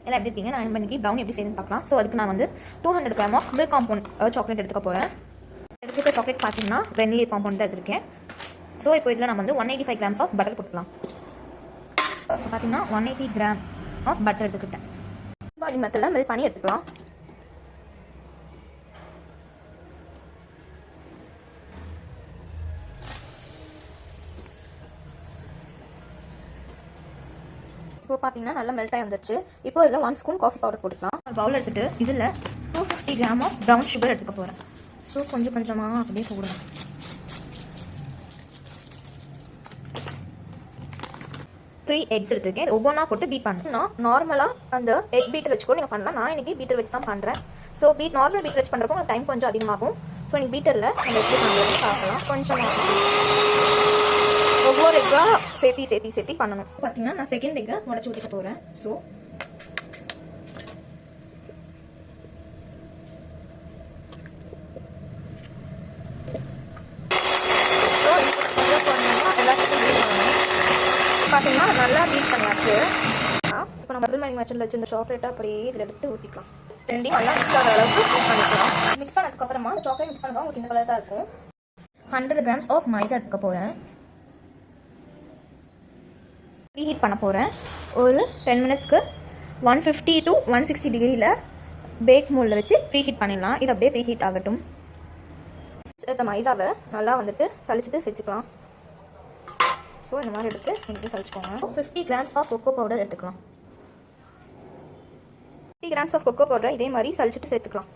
எல்லாம் எப்படி இருக்கீங்க? நான் இன்னைக்கு ப்ரௌனி எப்படி செய்யணும்னு பார்க்கலாம். ஸோ அதுக்கு நான் வந்து 200 gram of milk compound chocolate எடுத்துக்க போகிறேன். எடுத்துக்க சாக்லேட் பார்த்தீங்கன்னா வெண்ணிலா காம்பவுண்ட் தான் எடுத்துருக்கேன். ஸோ இப்போ இதில் நம்ம வந்து 185 கிராம்ஸ் ஆஃப் பட்டர் போட்டுக்கலாம். பார்த்தீங்கன்னா 180 கிராம் ஆஃப் பட்டர் எடுத்துக்கிட்டேன். பாலி மெத்தடில் மெல்ட் பண்ணி எடுத்துக்கலாம். இப்போ பார்த்தீங்கன்னா நல்லா மெல்ட் ஆகி வந்துச்சு. இப்போ இதில் 1 ஸ்பூன் காஃபி பவுடர் போட்டுக்கலாம். ஒரு பவுல் எடுத்துட்டு இதில் 250 கிராம் ஆஃப் ப்ரௌன் சுகர் எடுத்துக்க போகிறேன். ஸோ கொஞ்சம் கொஞ்சமாக அப்படியே போடுங்க. 3 எக்ஸ் எடுத்துருக்கேன். ஒவ்வொன்றா போட்டு பீட் பண்ணணும். நார்மலாக அந்த எக் பீட்டர் வச்சு கூட நீங்கள் பண்ணலாம். நான் இன்றைக்கி பீட்டர் வச்சு தான் பண்ணுறேன். ஸோ நார்மல் பீட்டர் வச்சு பண்ணுறப்போ உங்களுக்கு டைம் கொஞ்சம் அதிகமாகும். ஸோ நீங்கள் பீட்டரில் நம்ம எப்படி பண்ணுறது பார்க்கலாம். கொஞ்சமாக ஒவ்வொரு எக்காக சேர்த்தி பண்ணணும். பார்த்தீங்கன்னா நான் செகண்ட் எக்கை உடச்சி ஊற்றிக்க போகிறேன். ஸோ பார்த்தீங்கன்னா நல்லா பீட் பண்ணியாச்சு. இப்போ நம்ம டபுள் மேனிங் மெத்தடில் வச்சு இந்த சாக்லேட்டை அப்படியே இதில் எடுத்து ஊற்றிக்கலாம். ரெண்டையும் நல்லா மிக்ஸ் ஆகிற அளவுக்கு மிக்ஸ் பண்ணிக்கலாம். மிக்ஸ் பண்ணதுக்கப்புறமா சாக்லேட் மிக்ஸ் பண்ணுறப்போ உங்களுக்கு இந்த கலர் தான் இருக்கும். 100 கிராம்ஸ் ஆஃப் மைதா எடுக்க போகிறேன். ப்ரீஹீட் பண்ண போகிறேன். ஒரு 10 மினிட்ஸ்க்கு 150 to 160 டிகிரியில் பேக் மோல்டில் வச்சு ப்ரீஹீட் பண்ணிடலாம். இது அப்படியே ப்ரீஹீட் ஆகட்டும். இந்த மைதாவை நல்லா வந்துட்டு சளிச்சுட்டு செஞ்சுக்கலாம். ஸோ இந்த மாதிரி எடுத்து இன்னைக்கு சளிச்சுக்கோங்க. 50 கிராம்ஸ் ஆஃப் கொக்கோ பவுடர் எடுத்துக்கலாம். 50 கிராம்ஸ் ஆஃப் கொக்கோ பவுடர் இதே மாதிரி சளிச்சுட்டு சேர்த்துக்கலாம்.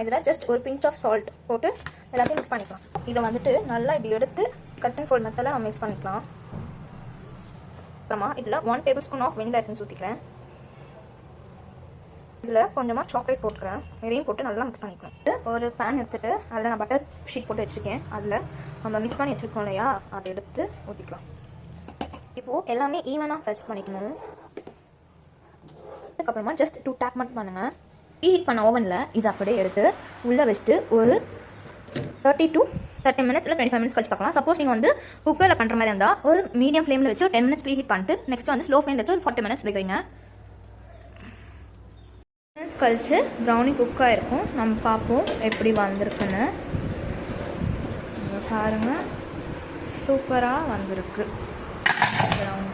இதில் ஜஸ்ட் ஒரு பிஞ்ச் ஆஃப் சால்ட் போட்டு எல்லாத்தையும் மிக்ஸ் பண்ணிக்கலாம். இதை வந்துட்டு நல்லா இப்படி எடுத்து கட் அண்ட் ஃபோல்ட் மெத்தடில் நம்ம மிக்ஸ் பண்ணிக்கலாம். அப்புறமா இதில் 1 tablespoon of vanilla essence ஊற்றிக்கிறேன். இதில் கொஞ்சமாக சாக்லேட் போட்டுக்கிறேன். இதையும் போட்டு நல்லா மிக்ஸ் பண்ணிக்கலாம். ஒரு பேன் எடுத்துகிட்டு அதில் நான் பட்டர் ஷீட் போட்டு வச்சுருக்கேன். அதில் நம்ம மிக்ஸ் பண்ணி வச்சுருக்கோம் இல்லையா, அதை எடுத்து ஊற்றிக்கலாம். இப்போது எல்லாமே ஈவனாக டச் பண்ணிக்கணும். அதுக்கப்புறமா ஜஸ்ட் 2 டேப் மட்டும் பண்ணுங்கள். ஹீட் பண்ண ஓவனில் இதை அப்படியே எடுத்து உள்ளே வச்சுட்டு ஒரு 30 to 30 மினிட்ஸ் இல்லை 25 மினிட்ஸ் கழிச்சு பார்க்கலாம். சப்போஸ் நீங்கள் வந்து குக்கரில் பண்ணுற மாதிரி இருந்தால் ஒரு மீடியம் ஃப்ளேமில் வச்சு ஒரு 10 மினிட்ஸ் ப்ரீ ஹீட் பண்ணிட்டு நெக்ஸ்ட் வந்து ஸ்லோ ஃப்ளேமில் வச்சு ஒரு 40 மினிட்ஸ் வைக்கிறீங்க. மினிட்ஸ் கழிச்சு ப்ரௌனி குக் ஆகிருக்கும். நம்ம பார்ப்போம் எப்படி வந்திருக்குன்னு. பாருங்கள், சூப்பராக வந்திருக்கு ப்ரௌனி.